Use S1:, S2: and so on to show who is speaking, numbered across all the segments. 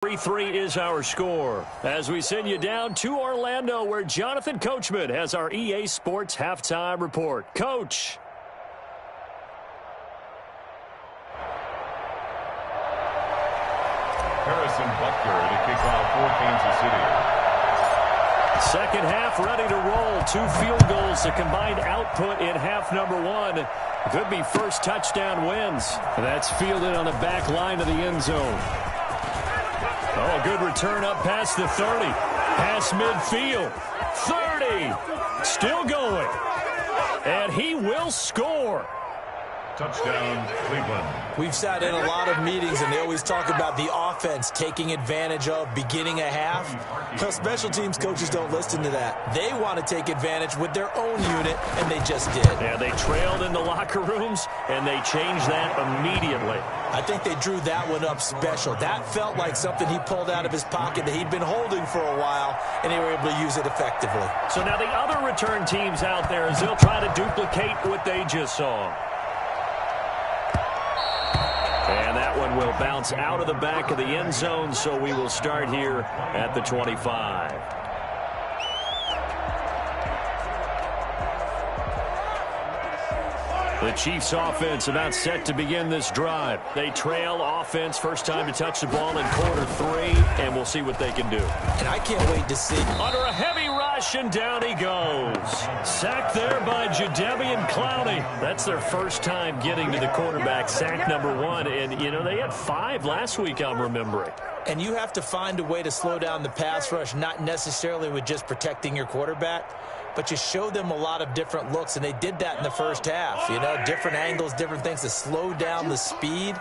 S1: 3-3 is our score as we send you down to Orlando, where Jonathan Coachman has our EA Sports halftime report. Coach.
S2: Harrison Butker to kick off for Kansas City.
S1: Second half ready to roll. 2 field goals, the combined output in half number 1. Could be first touchdown wins. That's fielded on the back line of the end zone. Oh, a good return up past the 30. Past midfield. 30. Still going. And he will score.
S2: Touchdown, Cleveland.
S3: We've sat in a lot of meetings, and they always talk about the offense taking advantage of beginning a half. Well, special teams coaches don't listen to that. They want to take advantage with their own unit, and they just did.
S1: Yeah, they trailed in the locker rooms, and they changed that immediately.
S3: I think they drew that one up special. That felt like something he pulled out of his pocket that he'd been holding for a while, and they were able to use it effectively.
S1: So now the other return teams out there, as they'll try to duplicate what they just saw. And that one will bounce out of the back of the end zone, so we will start here at the 25. The Chiefs offense about set to begin this drive. They trail offense, first time to touch the ball in quarter 3, and we'll see what they can do.
S3: And I can't wait to see.
S1: Under a heavy rush, and down he goes. Sacked there by Jadeveon Clowney. That's their first time getting to the quarterback, sack number 1. And, you know, they had 5 last week, I'm remembering.
S3: And you have to find a way to slow down the pass rush, not necessarily with just protecting your quarterback, but you show them a lot of different looks, and they did that in the first half. You know, different angles, different things to slow down the speed.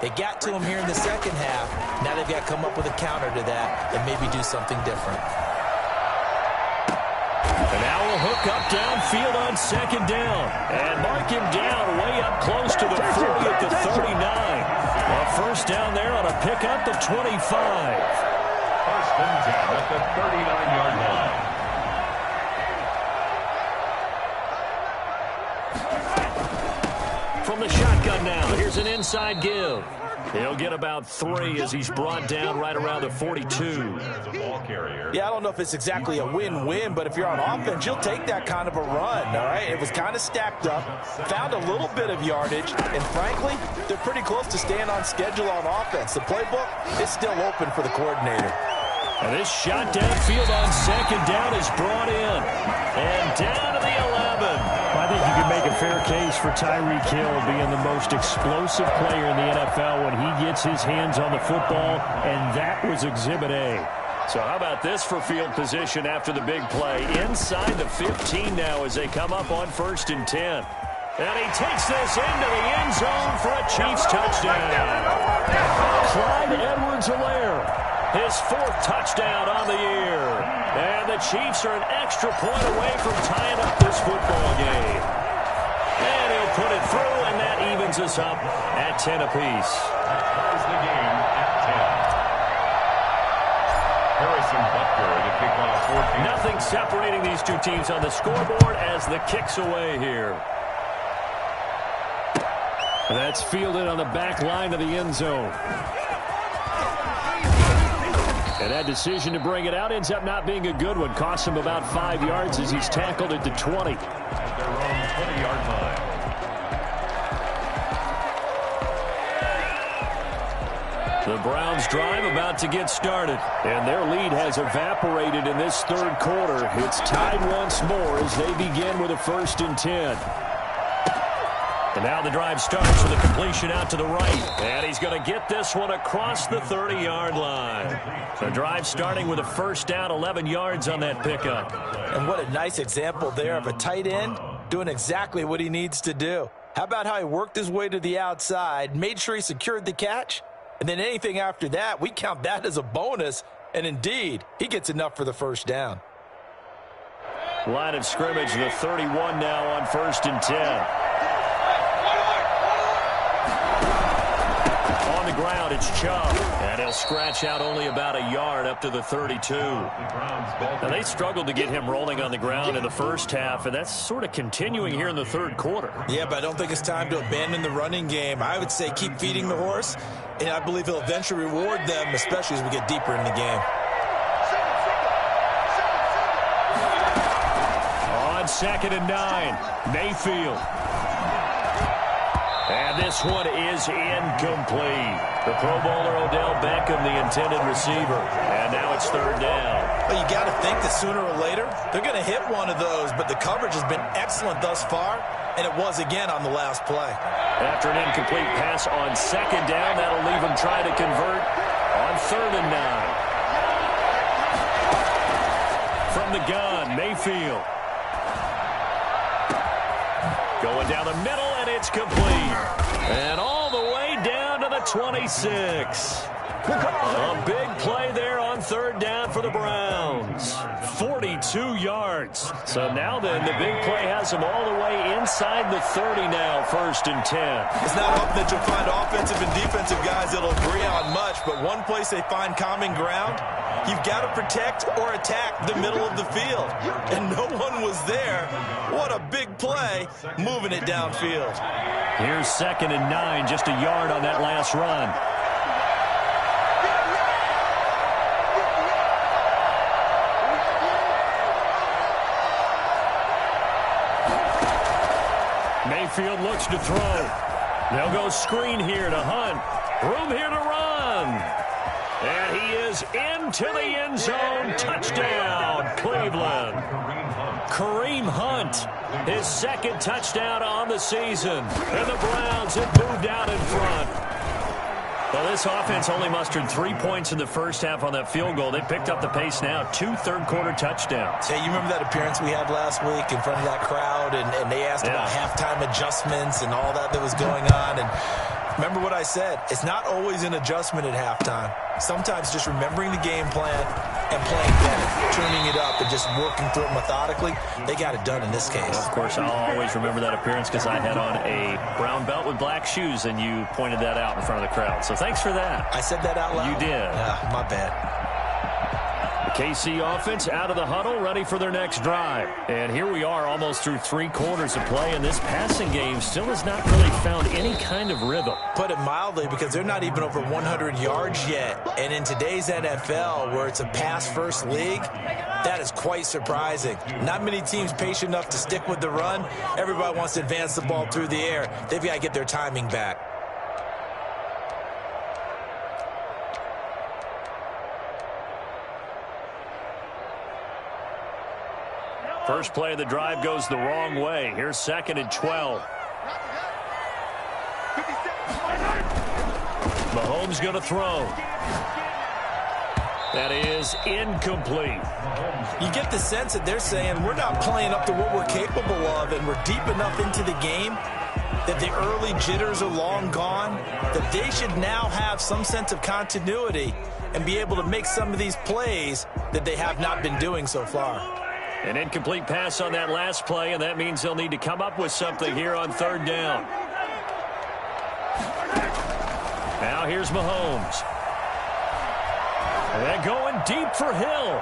S3: They got to him here in the second half. Now they've got to come up with a counter to that and maybe do something different.
S1: And now we'll hook up downfield on second down. And mark him down way up close to the 40 at the 39. A first down there on a pickup of 25.
S2: First and 10 at the 39-yard line.
S1: From the shotgun now, here's an inside give. He'll get about 3 as he's brought down right around the 42.
S3: Yeah, I don't know if it's exactly a win-win, but if you're on offense, you'll take that kind of a run, all right? It was kind of stacked up, found a little bit of yardage, and frankly, they're pretty close to staying on schedule on offense. The playbook is still open for the coordinator.
S1: And this shot downfield on second down is brought in. And down to the 11.
S4: I think you can make a fair case for Tyreek Hill being the most explosive player in the NFL when he gets his hands on the football, and that was Exhibit A.
S1: So how about this for field position after the big play? Inside the 15 now as they come up on first and 10. And he takes this into the end zone for a Chiefs touchdown. Clyde Edwards-Helaire, his 4th touchdown on the year. And the Chiefs are an extra point away from tying up this football game. And he'll put it through, and that evens us up at 10 apiece.
S2: Ties the game at 10. Harrison Butker to kick off 14.
S1: Nothing separating these two teams on the scoreboard as the kick's away here.
S4: That's fielded on the back line of the end zone. And that decision to bring it out ends up not being a good one. Costs him about 5 yards as he's tackled at the 20.
S2: At their own 20-yard line.
S1: The Browns drive about to get started. And their lead has evaporated in this third quarter. It's tied once more as they begin with a first and 10. And now the drive starts with a completion out to the right. And he's going to get this one across the 30-yard line. The drive starting with a first down, 11 yards on that pickup.
S3: And what a nice example there of a tight end doing exactly what he needs to do. How about how he worked his way to the outside, made sure he secured the catch, and then anything after that, we count that as a bonus. And indeed, he gets enough for the first down.
S1: Line of scrimmage, the 31 now on first and 10. On the ground, it's Here's Chubb. And he'll scratch out only about a yard up to the 32. Now, they struggled to get him rolling on the ground in the first half, and that's sort of continuing here in the third quarter.
S3: Yeah, but I don't think it's time to abandon the running game. I would say keep feeding the horse, and I believe he'll eventually reward them, especially as we get deeper in the game.
S1: On 2nd and 9, Mayfield. And this one is incomplete. The Pro Bowler Odell Beckham, the intended receiver. And now it's 3rd down.
S3: Well, you got to think that sooner or later, they're going to hit one of those, but the coverage has been excellent thus far, and it was again on the last play.
S1: After an incomplete pass on 2nd down, that'll leave him trying to convert on 3rd and 9. From the gun, Mayfield. Going down the middle, and it's complete. And all the way down to the 26. A big play there on 3rd down for the Browns. 42 yards. So now then, the big play has them all the way inside the 30 now, 1st and 10.
S3: It's not often that you'll find offensive and defensive guys that'll agree on much, but one place they find common ground, you've got to protect or attack the middle of the field. And no one was there. What a big play, moving it downfield.
S1: Here's 2nd and 9, just a yard on that last run. Mayfield looks to throw. They'll go screen here to Hunt. Room here to run. And he is into the end zone. Touchdown, Cleveland. Kareem Hunt, his 2nd touchdown on the season. And the Browns have moved out in front. Well, this offense only mustered 3 points in the first half on that field goal. They picked up the pace now. 2 third-quarter touchdowns.
S3: Hey, you remember that appearance we had last week in front of that crowd, and they asked about halftime adjustments and all that was going on, and remember what I said. It's not always an adjustment at halftime. Sometimes just remembering the game plan and playing better, tuning it up and just working through it methodically. They got it done in this case.
S1: Of course, I'll always remember that appearance because I had on a brown belt with black shoes, and you pointed that out in front of the crowd. So thanks for that.
S3: I said that out loud?
S1: You did.
S3: My bad.
S1: The KC offense out of the huddle, ready for their next drive. And here we are almost through 3 quarters of play, and this passing game still has not really found any kind of rhythm.
S3: Put it mildly, because they're not even over 100 yards yet. And in today's NFL, where it's a pass-first league, that is quite surprising. Not many teams patient enough to stick with the run. Everybody wants to advance the ball through the air. They've got to get their timing back.
S1: First play of the drive goes the wrong way. Here's 2nd and 12. Mahomes going to throw. That is incomplete.
S3: You get the sense that they're saying we're not playing up to what we're capable of, and we're deep enough into the game that the early jitters are long gone, that they should now have some sense of continuity and be able to make some of these plays that they have not been doing so far.
S1: An incomplete pass on that last play, and that means they'll need to come up with something here on 3rd down. Now here's Mahomes. And going deep for Hill.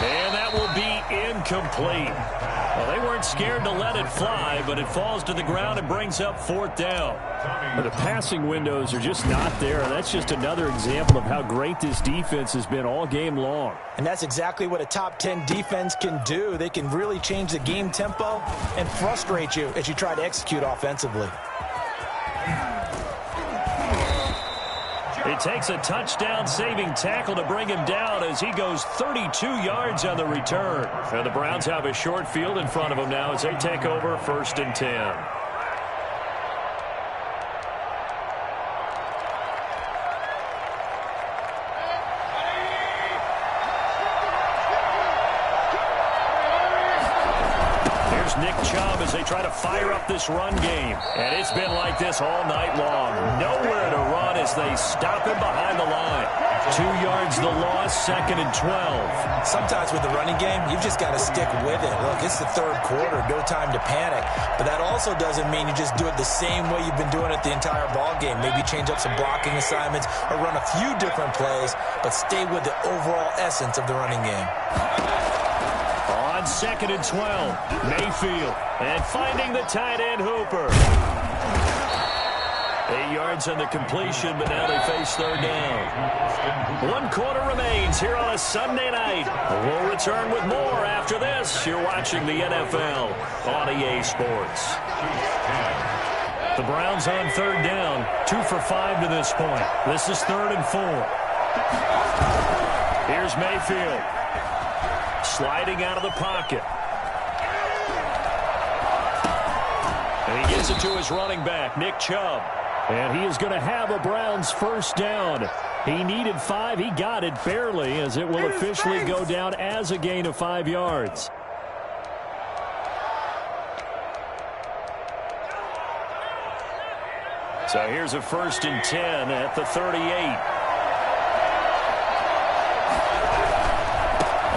S1: And that will be incomplete. Well, they weren't scared to let it fly, but it falls to the ground and brings up 4th down.
S4: Well, the passing windows are just not there. That's just another example of how great this defense has been all game long.
S3: And that's exactly what a top 10 defense can do. They can really change the game tempo and frustrate you as you try to execute offensively.
S1: It takes a touchdown-saving tackle to bring him down as he goes 32 yards on the return. And the Browns have a short field in front of them now as they take over 1st and 10. Nick Chubb as they try to fire up this run game. And it's been like this all night long. Nowhere to run as they stop him behind the line. 2 yards the loss, 2nd and 12.
S3: Sometimes with the running game, you've just got to stick with it. Look, it's the third quarter, no time to panic. But that also doesn't mean you just do it the same way you've been doing it the entire ball game. Maybe change up some blocking assignments or run a few different plays, but stay with the overall essence of the running game.
S1: On 2nd and 12, Mayfield, and finding the tight end Hooper. 8 yards on the completion, but now they face third down. 1 quarter remains here on a Sunday night. We'll return with more after this. You're watching the NFL on EA Sports. The Browns on third down, 2 for 5 to this point. This is 3rd and 4. Here's Mayfield. Sliding out of the pocket. And he gives it to his running back, Nick Chubb.
S4: And he is going to have a Browns first down. He needed 5. He got it barely, as it will officially go down as a gain of 5 yards.
S1: So here's a 1st and 10 at the 38.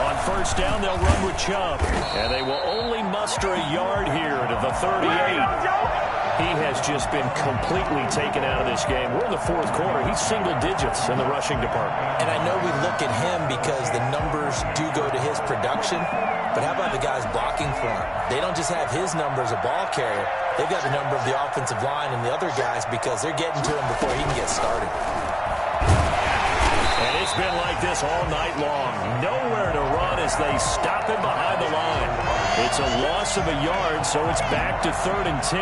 S1: On 1st down, they'll run with Chubb. And they will only muster a yard here to the 38. He has just been completely taken out of this game. We're in the 4th quarter. He's single digits in the rushing department.
S3: And I know we look at him because the numbers do go to his production. But how about the guys blocking for him? They don't just have his number as a ball carrier. They've got the number of the offensive line and the other guys because they're getting to him before he can get started.
S1: And it's been like this all night long. Nowhere to run as they stop him behind the line. It's a loss of a yard, so it's back to 3rd and 10.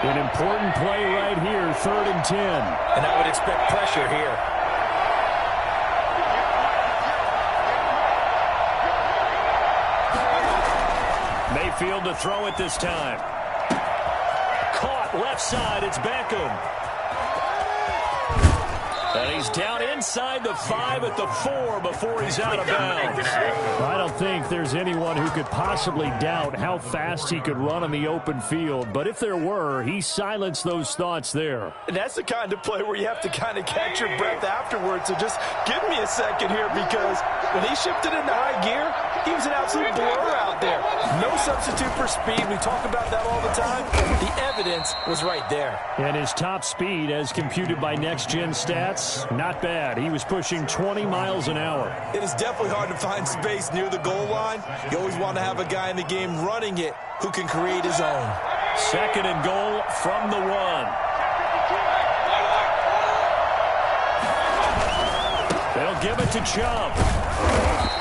S4: An important play right here, 3rd and 10.
S3: And I would expect pressure here.
S1: Mayfield to throw it this time. Caught left side. It's Beckham. And he's down inside the 5 at the 4 before he's out of bounds.
S4: I don't think there's anyone who could possibly doubt how fast he could run on the open field. But if there were, he silenced those thoughts there.
S5: And that's the kind of play where you have to kind of catch your breath afterwards. So just give me a second here, because when he shifted into high gear, he was an absolute blur out there. No substitute for speed. We talk about that all the time.
S3: The evidence was right there.
S4: And his top speed, as computed by Next Gen Stats, not bad. He was pushing 20 miles an hour.
S5: It is definitely hard to find space near the goal line. You always want to have a guy in the game running it who can create his own.
S1: 2nd and goal from the 1. They'll give it to Chubb.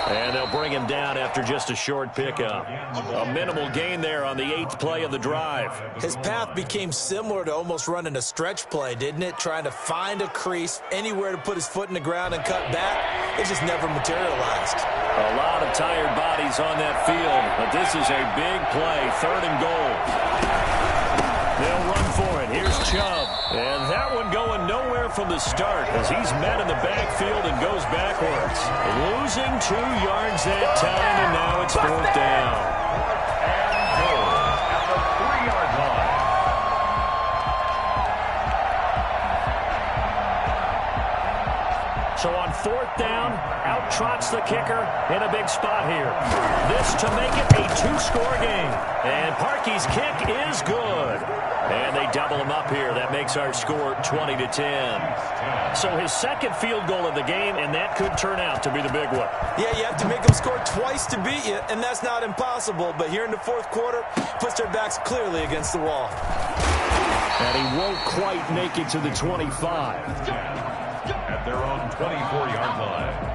S1: And they'll bring him down after just a short pickup. A minimal gain there on the 8th play of the drive.
S3: His path became similar to almost running a stretch play, didn't it? Trying to find a crease, anywhere to put his foot in the ground and cut back. It just never materialized.
S1: A lot of tired bodies on that field, but this is a big play, 3rd and goal. They'll run for it. Here's Chubb. And that one going nowhere from the start as he's met in the backfield and goes backwards. Losing 2 yards that time, and now it's 4th down.
S2: And goal at the 3-yard line.
S1: So on 4th down, out trots the kicker in a big spot here. This to make it a 2-score game. And Parkey's kick is good. And they double him up here. That makes our score 20-10. So his 2nd field goal of the game, and that could turn out to be the big one.
S5: Yeah, you have to make them score twice to beat you, and that's not impossible. But here in the 4th quarter, puts their backs clearly against the wall.
S4: And he won't quite make it to the 25.
S2: At their own 24-yard line.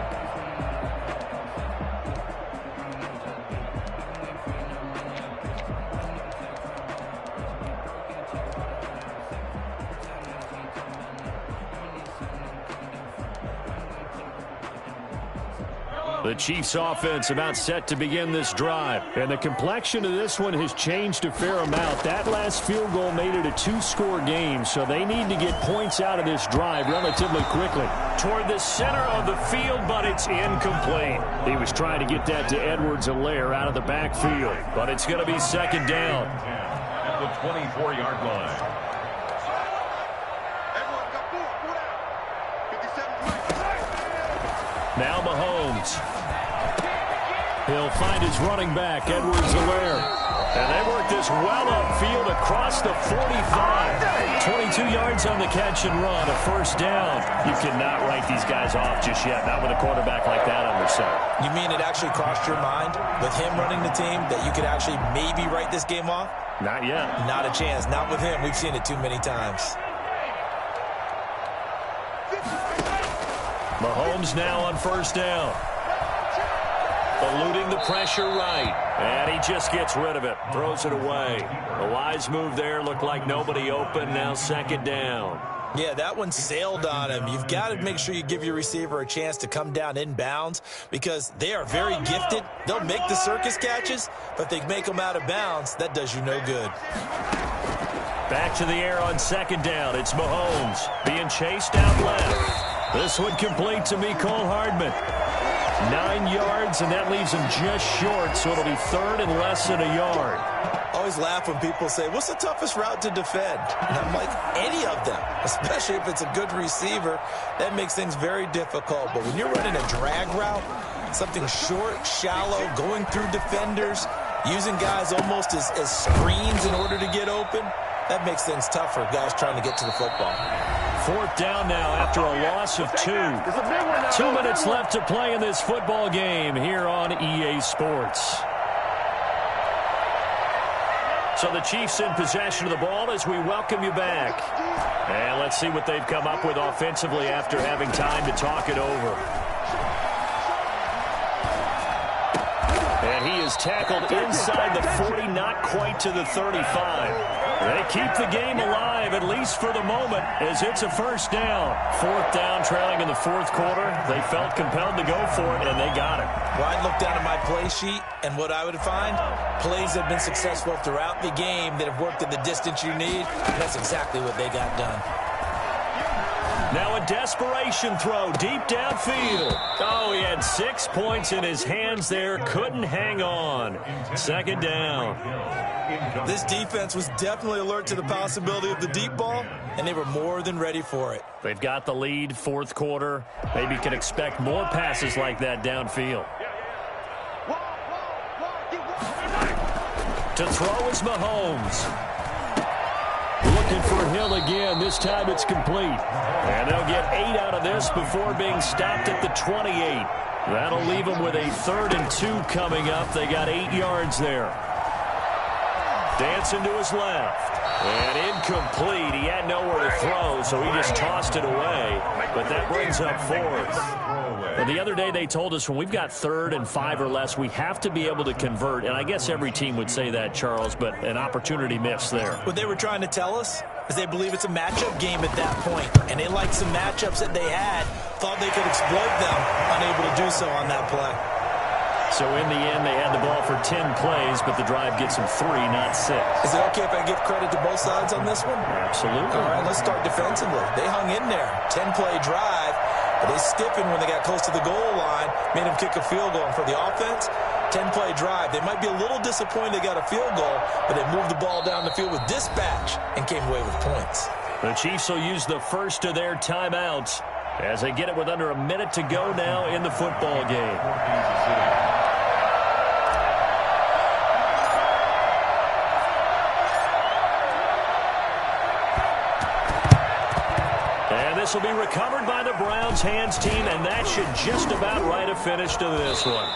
S1: The Chiefs offense about set to begin this drive.
S4: And the complexion of this one has changed a fair amount. That last field goal made it a two-score game, so they need to get points out of this drive relatively quickly.
S1: Toward the center of the field, but it's incomplete. He was trying to get that to Edwards-Helaire out of the backfield, but it's going to be second down.
S2: At the 24-yard line.
S1: Now Mahomes. He'll find his running back, Edwards-Helaire. And they work this well upfield across the 45. 22 yards on the catch and run, a first down. You cannot write these guys off just yet, not with a quarterback like that on their side.
S3: You mean it actually crossed your mind with him running the team that you could actually maybe write this game off?
S1: Not yet.
S3: Not a chance. Not with him. We've seen it too many times.
S1: Mahomes now on first down. Eluding the pressure right. And he just gets rid of it. Throws it away. A wise move there. Looked like nobody open. Now second down.
S3: Yeah, that one sailed on him. You've got to make sure you give your receiver a chance to come down inbounds because they are very gifted. They'll make the circus catches, but they make them out of bounds. That does you no good.
S1: Back to the air on second down. It's Mahomes being chased out left. This one complete to Mecole Hardman. 9 yards, and that leaves him just short, so it'll be third and less than a yard.
S3: I always laugh when people say, what's the toughest route to defend? And I'm like, any of them, especially if it's a good receiver. That makes things very difficult. But when you're running a drag route, something short, shallow, going through defenders, using guys almost as screens in order to get open, that makes things tough for guys trying to get to the football.
S1: Fourth down now after a loss of 2. 2 minutes left to play in this football game here on EA Sports. So the Chiefs in possession of the ball as we welcome you back. And let's see what they've come up with offensively after having time to talk it over. And he is tackled inside the 40, not quite to the 35. They keep the game alive, at least for the moment, as it's a first down. Fourth down, trailing in the fourth quarter. They felt compelled to go for it, and they got it.
S3: Well, I'd look down at my play sheet, and what I would find, plays that have been successful throughout the game that have worked at the distance you need, and that's exactly what they got done.
S1: Now a desperation throw deep downfield. Oh, he had 6 points in his hands there. Couldn't hang on. Second down.
S3: This defense was definitely alert to the possibility of the deep ball, and they were more than ready for it.
S1: They've got the lead, fourth quarter. Maybe can expect more passes like that downfield. To throw is Mahomes. Looking for Hill again. This time it's complete. And they'll get 8 out of this before being stopped at the 28. That'll leave them with a 3rd and 2 coming up. They got 8 yards there. Dancing to his left. And incomplete. He had nowhere to throw, so he just tossed it away. But that brings up 4th. Well, the other day they told us when we've got 3rd and 5 or less, we have to be able to convert. And I guess every team would say that, Charles, but an opportunity missed there.
S3: What they were trying to tell us is they believe it's a matchup game at that point. And they liked some matchups that they had, thought they could exploit them, unable to do so on that play.
S1: So in the end, they had the ball for 10 plays, but the drive gets them 3, not 6.
S3: Is it okay if I give credit to both sides on this one?
S1: Absolutely.
S3: All right, let's start defensively. They hung in there. 10-play drive, but they stiffened when they got close to the goal line, made them kick a field goal. And for the offense, 10-play drive. They might be a little disappointed they got a field goal, but they moved the ball down the field with dispatch and came away with points.
S1: The Chiefs will use the first of their timeouts as they get it with under a minute to go now in the football game. This will be recovered by the Browns hands team, and that should just about write a finish to this one.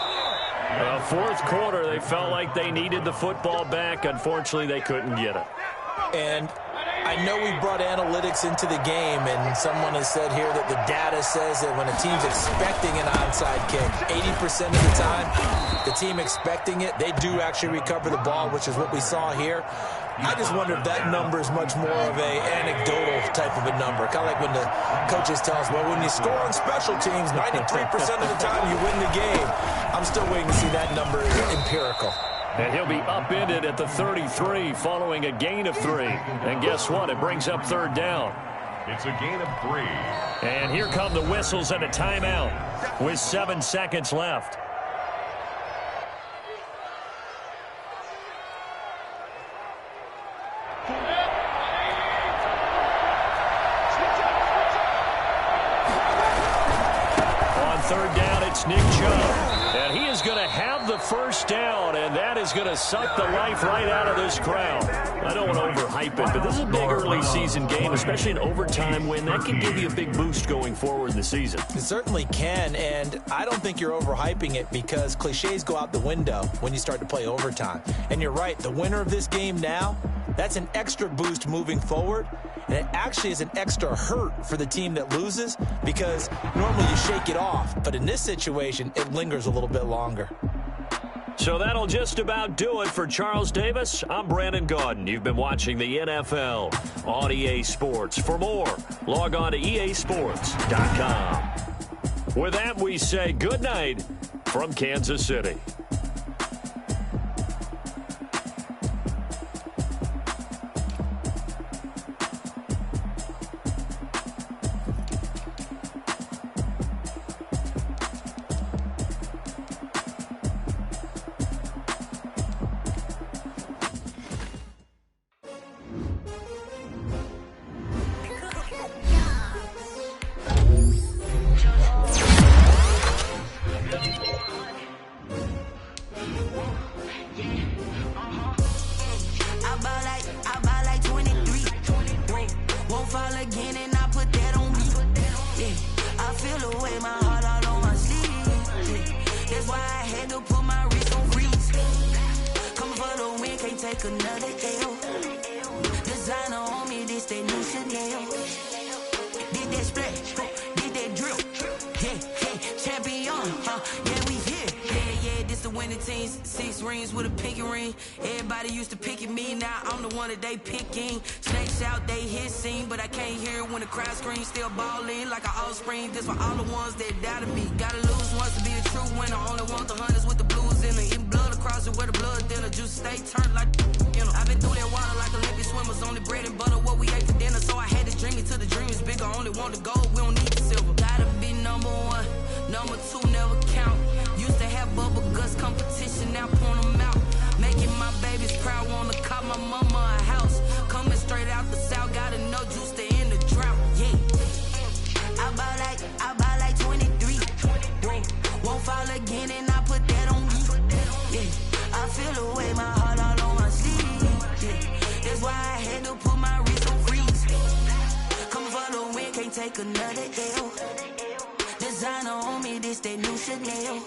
S1: Fourth quarter, they felt like they needed the football back. Unfortunately, they couldn't get it.
S3: And I know we brought analytics into the game, and someone has said here that the data says that when a team's expecting an onside kick, 80% of the time, the team expecting it, they do actually recover the ball, which is what we saw here. I just wonder if that number is much more of a anecdotal type of a number. Kind of like when the coaches tell us, well, when you score on special teams, 93% of the time you win the game. I'm still waiting to see that number is empirical.
S1: And he'll be upended at the 33 following a gain of 3. And guess what? It brings up third down.
S2: It's a gain of 3.
S1: And here come the whistles and a timeout with 7 seconds left. On third down, it's Nick Chubb. And he is going to have the first down, and that is going to suck the life right out of this crowd. I don't want to overhype it, but this is a big early season game, especially an overtime win. That can give you a big boost going forward in the season.
S3: It certainly can, and I don't think you're overhyping it because cliches go out the window when you start to play overtime. And you're right, the winner of this game now, that's an extra boost moving forward, and it actually is an extra hurt for the team that loses because normally you shake it off, but in this situation, it lingers a little bit longer.
S1: So that'll just about do it for Charles Davis. I'm Brandon Gaudin. You've been watching the NFL on EA Sports. For more, log on to easports.com. With that, we say good night from Kansas City.
S6: Still ballin' like an offspring. This for all the ones that doubted me. Gotta lose once to be a true winner. Only want the hunters with the blues in it. Eating blood across it where the blood thinner. Juice stay turned like, you know. I've been through that water like Olympic swimmers. Only bread and butter what we ate for dinner. So I had to dream it till the dream is bigger. Only want the gold, we don't need the silver. Gotta be number 1, number 2 never count. Used to have bubble guts competition, now point them out. Making my babies proud, wanna call my mama a house. Coming straight out the south, gotta know juice to end the drought. Yeah. I buy like 23. Won't fall again and I put that on me. Yeah. I feel the way, my heart all on my sleeve. Yeah. That's why I had to put my wrist on freeze. Coming for the win, can't take another L. Designer on me, this that new Chanel.